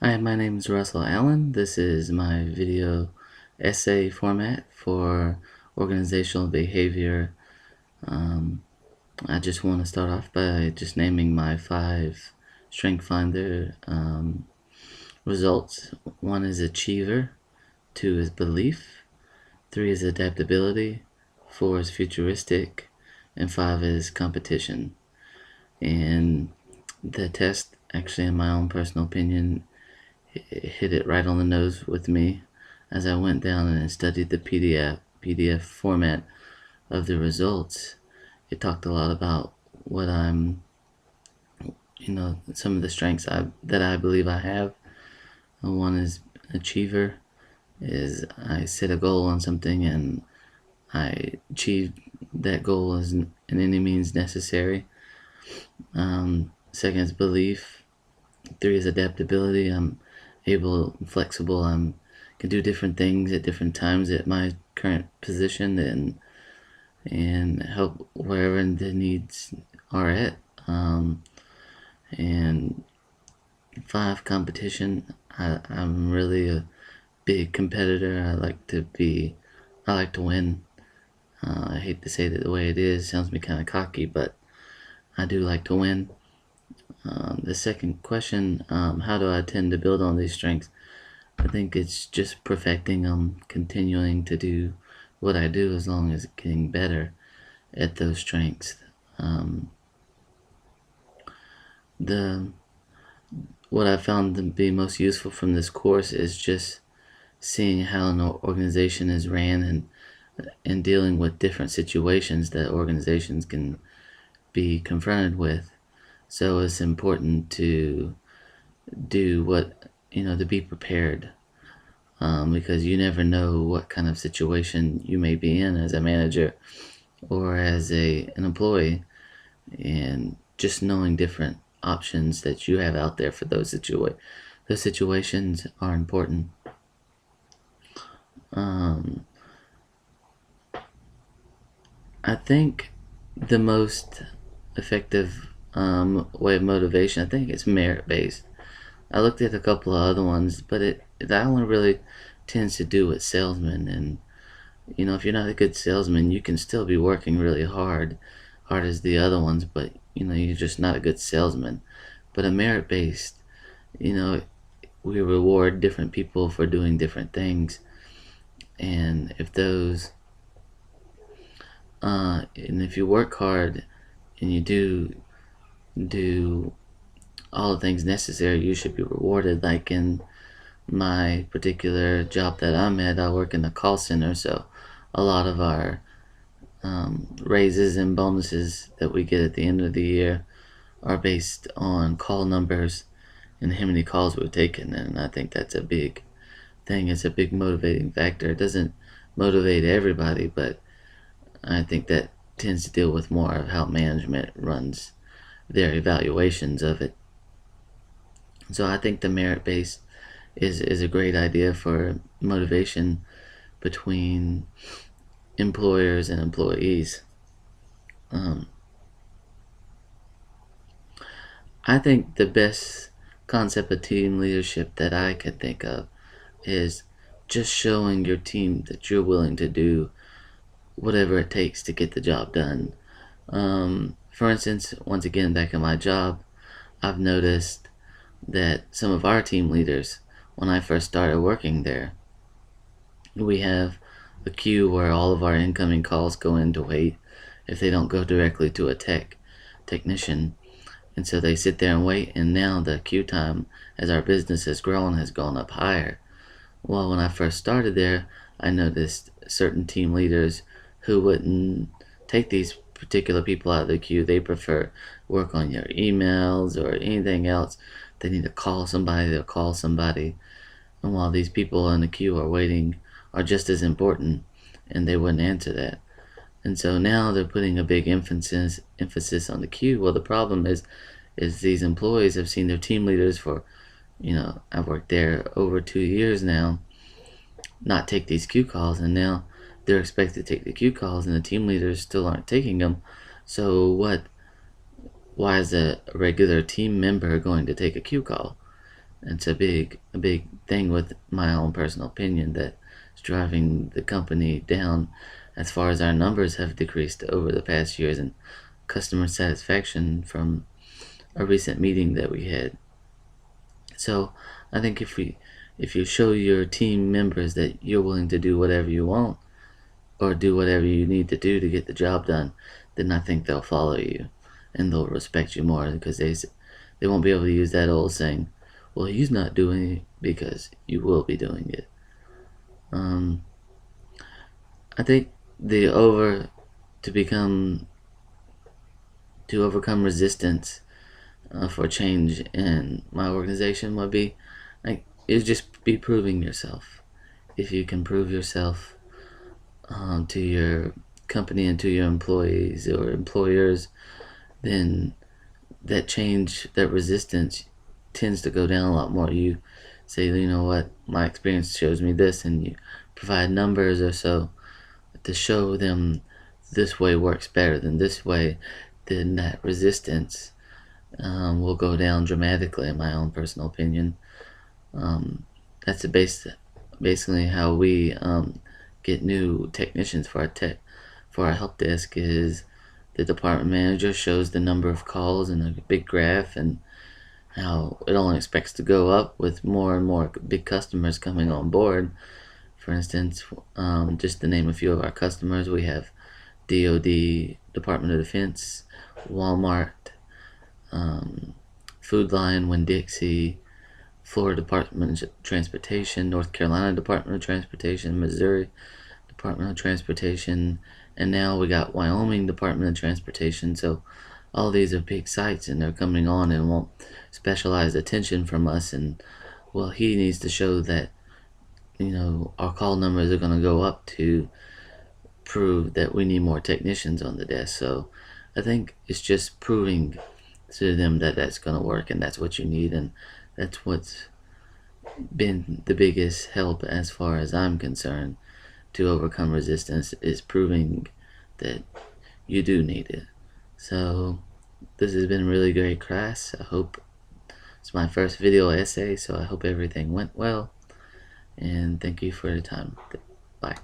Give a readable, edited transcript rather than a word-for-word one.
Hi, my name is Russell Allen. This is my video essay format for organizational behavior. Um, I just want to start off by just naming my 5 Strength Finder results. 1 is achiever, 2 is belief, 3 is adaptability, 4 is futuristic, and 5 is competition. And the test, actually, in my own personal opinion, hit it right on the nose with me as I went down and studied the PDF format of the results. It talked a lot about what some of the strengths that I believe I have. One is achiever, is I set a goal on something and I achieve that goal in any means necessary. Second is belief. 3 is adaptability. I'm flexible. Can do different things at different times at my current position and help wherever the needs are at. And 5, competition. I'm really a big competitor. I like to win. I hate to say that the way it is. It sounds me kind of cocky, but I do like to win. The second question, how do I tend to build on these strengths? I think it's just perfecting them, continuing to do what I do as long as getting better at those strengths. The What I found to be most useful from this course is just seeing how an organization is ran and dealing with different situations that organizations can be confronted with. So it's important to do to be prepared, because you never know what kind of situation you may be in as a manager or as an employee, and just knowing different options that you have out there for those situations are important. I think the most effective way of motivation, I think it's merit based. I looked at a couple of other ones, but that only really tends to do with salesmen. And if you're not a good salesman, you can still be working really hard as the other ones, but you're just not a good salesman. But a merit based, you know, we reward different people for doing different things, and if you work hard and you do all the things necessary, you should be rewarded. Like in my particular job that I'm at, I work in the call center, so a lot of our raises and bonuses that we get at the end of the year are based on call numbers and how many calls we've taken, and I think that's a big thing. It's a big motivating factor. It doesn't motivate everybody, but I think that tends to deal with more of how management runs their evaluations of it. So I think the merit based is a great idea for motivation between employers and employees. I think the best concept of team leadership that I could think of is just showing your team that you're willing to do whatever it takes to get the job done. For instance, once again, back in my job, I've noticed that some of our team leaders, when I first started working there, we have a queue where all of our incoming calls go in to wait if they don't go directly to a technician. And so they sit there and wait, and now the queue time, as our business has grown, has gone up higher. Well, when I first started there, I noticed certain team leaders who wouldn't take these particular people out of the queue. They prefer work on your emails or anything else. They need to call somebody, they'll call somebody. And while these people in the queue are waiting are just as important, and they wouldn't answer that. And so now they're putting a big emphasis on the queue. Well, the problem is these employees have seen their team leaders for, I've worked there over 2 years now, not take these queue calls, and now they're expected to take the queue calls, and the team leaders still aren't taking them. So why is a regular team member going to take a queue call? It's a big thing with my own personal opinion that's driving the company down as far as our numbers have decreased over the past years and customer satisfaction from a recent meeting that we had. So I think if you show your team members that you're willing to do whatever you want or do whatever you need to do to get the job done, then I think they'll follow you and they'll respect you more because they won't be able to use that old saying, well, he's not doing it, because you will be doing it. Um, I think the over to become to overcome resistance for change in my organization would be like is just be proving yourself. If you can prove yourself to your company and to your employees or employers, then that change, that resistance tends to go down a lot more. You say, you know what, my experience shows me this, and you provide numbers or so to show them this way works better than this way, then that resistance will go down dramatically, in my own personal opinion. That's basically how we get new technicians for our help desk. Is the department manager shows the number of calls in a big graph and how it only expects to go up with more and more big customers coming on board. For instance, just to name a few of our customers, we have DoD, Department of Defense, Walmart, Food Lion, Winn-Dixie, Florida Department of Transportation, North Carolina Department of Transportation, Missouri Department of Transportation, and now we got Wyoming Department of Transportation. So all these are big sites, and they're coming on and want specialized attention from us. And well, he needs to show that our call numbers are going to go up to prove that we need more technicians on the desk. So I think it's just proving to them that that's going to work and that's what you need, and that's what's been the biggest help as far as I'm concerned to overcome resistance, is proving that you do need it. So this has been a really great class. I hope it's my first video essay, so I hope everything went well, and thank you for your time. Bye.